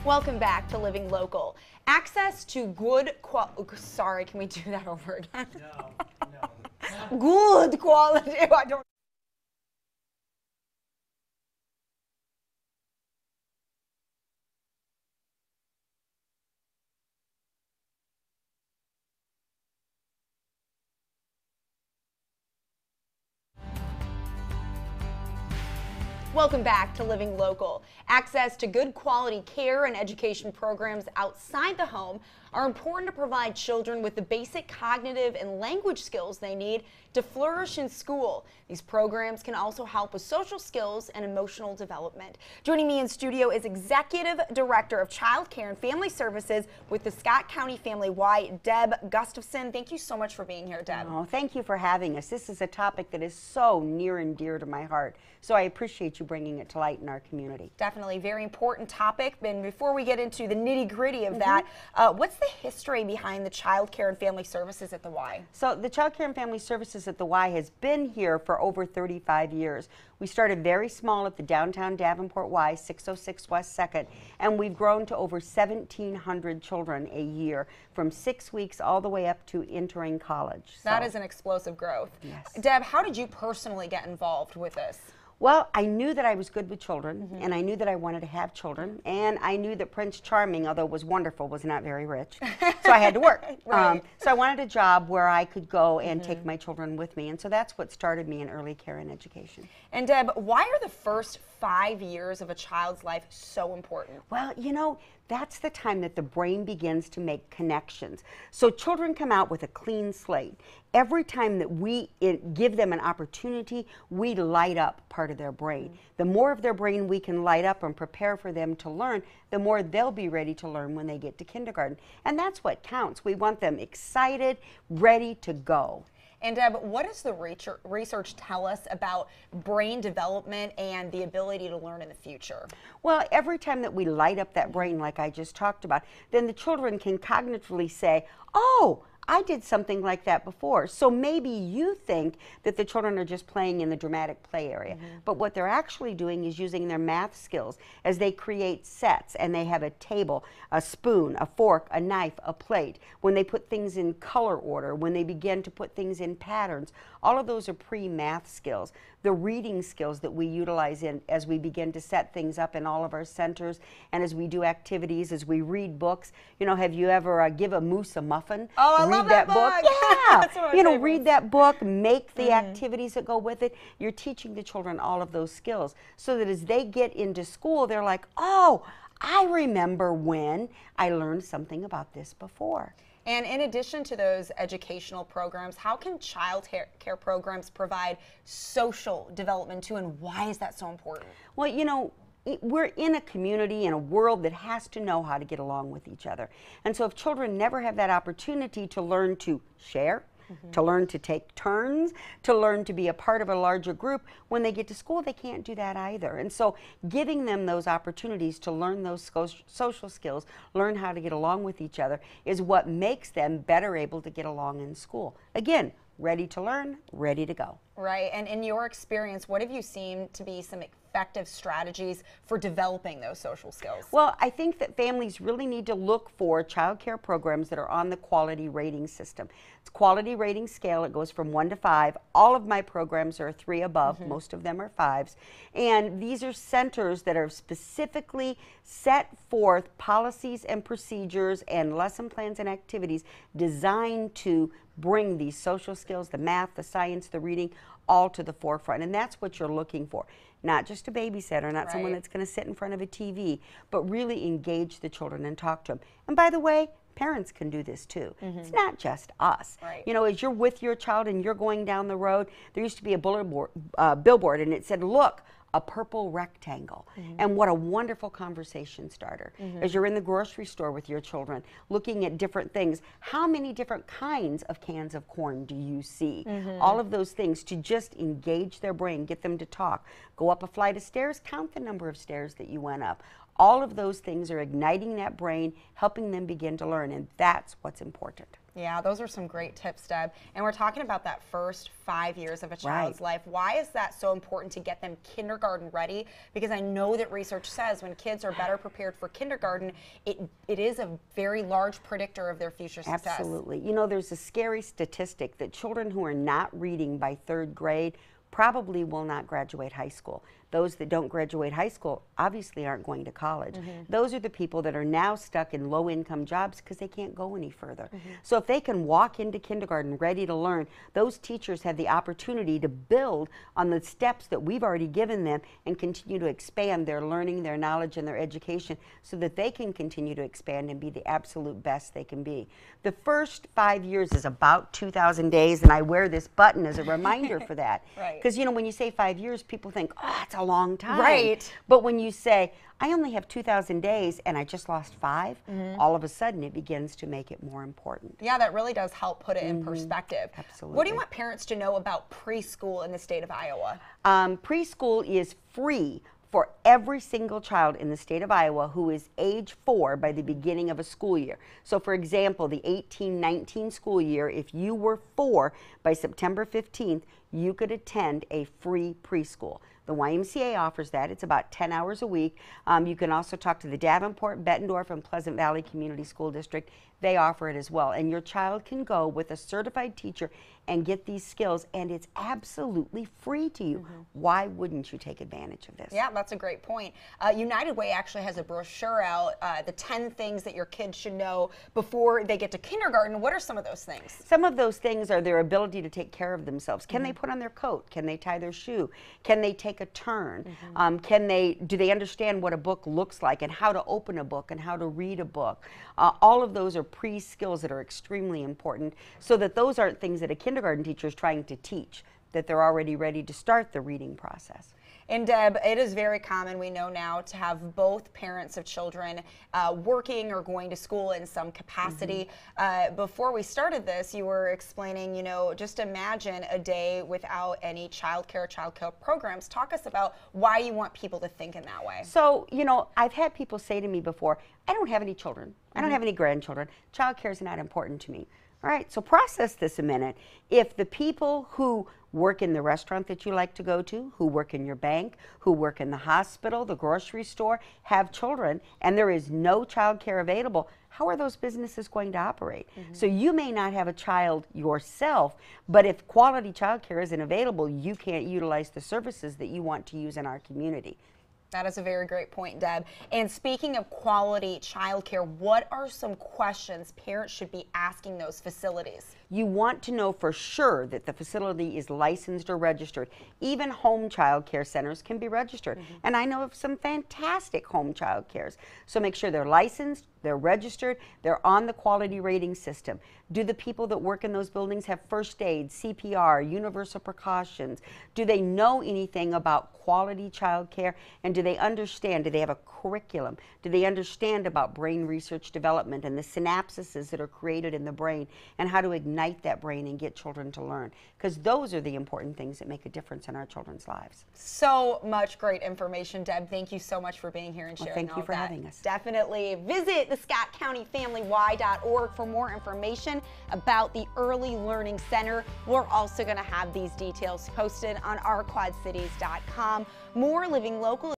Welcome back to Living Local. Access to good sorry, can we do that over again? No. Good quality. I don't Welcome back to Living Local. Access to good quality care and education programs outside the home are important to provide children with the basic cognitive and language skills they need to flourish in school. These programs can also help with social skills and emotional development. Joining me in studio is Executive Director of Child Care and Family Services with the Scott County Family Y, Deb Gustafson. Thank you so much for being here, Deb. Oh, thank you for having us. This is a topic that is so near and dear to my heart, so I appreciate you bringing it to light in our community. Definitely, very important topic. And before we get into the nitty-gritty of that, what's the history behind the Child Care and Family Services at the Y? So the Child Care and Family Services at the Y has been here for over 35 years. We started very small at the downtown Davenport Y, 606 West 2nd, and we've grown to over 1,700 children a year, from 6 weeks all the way up to entering college. That is an explosive growth. Yes. Deb, how did you personally get involved with this? Well, I knew that I was good with children, and I knew that I wanted to have children, and I knew that Prince Charming, although was wonderful, was not very rich, so I had to work. Right. So I wanted a job where I could go and take my children with me, and so that's what started me in early care and education. And Deb, why are the first 5 years of a child's life so important? Well, you know, that's the time that the brain begins to make connections. So children come out with a clean slate. Every time that we give them an opportunity, we light up part of their brain. The more of their brain we can light up and prepare for them to learn, the more they'll be ready to learn when they get to kindergarten. And that's what counts. We want them excited, ready to go. And Deb, what does the research tell us about brain development and the ability to learn in the future? Well, every time that we light up that brain like I just talked about, then the children can cognitively say, oh, I did something like that before. So maybe you think that the children are just playing in the dramatic play area. But what they're actually doing is using their math skills as they create sets, and they have a table, a spoon, a fork, a knife, a plate. When they put things in color order, when they begin to put things in patterns, all of those are pre-math skills. The reading skills that we utilize as we begin to set things up in all of our centers, and as we do activities, as we read books. You know, have you ever give a moose a muffin? Oh, I love that book. Yeah. That's one of my you know, favorites. read that book, make the activities that go with it. You're teaching the children all of those skills so that as they get into school, they're like, oh, I remember when I learned something about this before. And in addition to those educational programs, how can child care programs provide social development too, and why is that so important? Well, you know, we're in a community, in a world that has to know how to get along with each other. And so if children never have that opportunity to learn to share, to learn to take turns, to learn to be a part of a larger group, when they get to school, they can't do that either. And so giving them those opportunities to learn those social skills, learn how to get along with each other, is what makes them better able to get along in school. Again, ready to learn, ready to go. Right, and in your experience, what have you seen to be some effective strategies for developing those social skills? Well, I think that families really need to look for child care programs that are on the quality rating system. It's quality rating scale. It goes from 1 to 5. All of my programs are 3 above. Most of them are 5s. And these are centers that are specifically set forth policies and procedures and lesson plans and activities designed to bring these social skills, the math, the science, the reading, all to the forefront. And that's what you're looking for. Not just a babysitter, not someone that's going to sit in front of a TV, but really engage the children and talk to them. And by the way, parents can do this too. It's not just us. Right. You know, as you're with your child and you're going down the road, there used to be a billboard, and it said, look, a purple rectangle. And what a wonderful conversation starter. As you're in the grocery store with your children, looking at different things, how many different kinds of cans of corn do you see? All of those things to just engage their brain, get them to talk. Go up a flight of stairs, count the number of stairs that you went up. All of those things are igniting that brain, helping them begin to learn, and that's what's important. Yeah, those are some great tips, Deb. And we're talking about that first 5 years of a child's life. Why is that so important to get them kindergarten ready? Because I know that research says when kids are better prepared for kindergarten, it is a very large predictor of their future success. Absolutely. You know, there's a scary statistic that children who are not reading by 3rd grade probably will not graduate high school. Those that don't graduate high school obviously aren't going to college. Those are the people that are now stuck in low-income jobs because they can't go any further. So if they can walk into kindergarten ready to learn, those teachers have the opportunity to build on the steps that we've already given them and continue to expand their learning, their knowledge, and their education so that they can continue to expand and be the absolute best they can be. The first 5 years is about 2,000 days, and I wear this button as a reminder for that. Because, you know, when you say 5 years, people think, oh, it's a long time. Right. But when you say, I only have 2,000 days and I just lost 5, all of a sudden it begins to make it more important. Yeah, that really does help put it in perspective. Absolutely. What do you want parents to know about preschool in the state of Iowa? Preschool is free for every single child in the state of Iowa who is age 4 by the beginning of a school year. So for example, the 18-19 school year, if you were 4 by September 15th, you could attend a free preschool. The YMCA offers that. It's about 10 hours a week. You can also talk to the Davenport, Bettendorf, and Pleasant Valley Community School District. They offer it as well. And your child can go with a certified teacher and get these skills, and it's absolutely free to you. Why wouldn't you take advantage of this? Yeah, that's a great point. United Way actually has a brochure out, the 10 things that your kids should know before they get to kindergarten. What are some of those things? Some of those things are their ability to take care of themselves. Can they put on their coat? Can they tie their shoe? Can they take a turn? Do they understand what a book looks like and how to open a book and how to read a book? All of those are pre-skills that are extremely important, so that those aren't things that a kindergarten teacher is trying to teach, that they're already ready to start the reading process. And Deb, it is very common, we know now, to have both parents of children working or going to school in some capacity. Before we started this, you were explaining, you know, just imagine a day without any childcare programs. Talk us about why you want people to think in that way. So, you know, I've had people say to me before, I don't have any children. I don't have any grandchildren. Childcare is not important to me. All right, so process this a minute. If the people who work in the restaurant that you like to go to, who work in your bank, who work in the hospital, the grocery store, have children, and there is no child care available, how are those businesses going to operate? So you may not have a child yourself, but if quality child care isn't available, you can't utilize the services that you want to use in our community. That is a very great point, Deb. And speaking of quality childcare, what are some questions parents should be asking those facilities? You want to know for sure that the facility is licensed or registered. Even home child care centers can be registered. And I know of some fantastic home child cares. So make sure they're licensed, they're registered, they're on the quality rating system. Do the people that work in those buildings have first aid, CPR, universal precautions? Do they know anything about quality child care? And do they understand, do they have a curriculum? Do they understand about brain research development and the synapses that are created in the brain and how to ignite that brain and get children to learn? Because those are the important things that make a difference in our children's lives. So much great information, Deb. Thank you so much for being here and sharing all of that. Thank you for having us. Definitely visit the ScottCountyFamilyY.org for more information about the Early Learning Center. We're also going to have these details posted on ourquadcities.com. More Living Local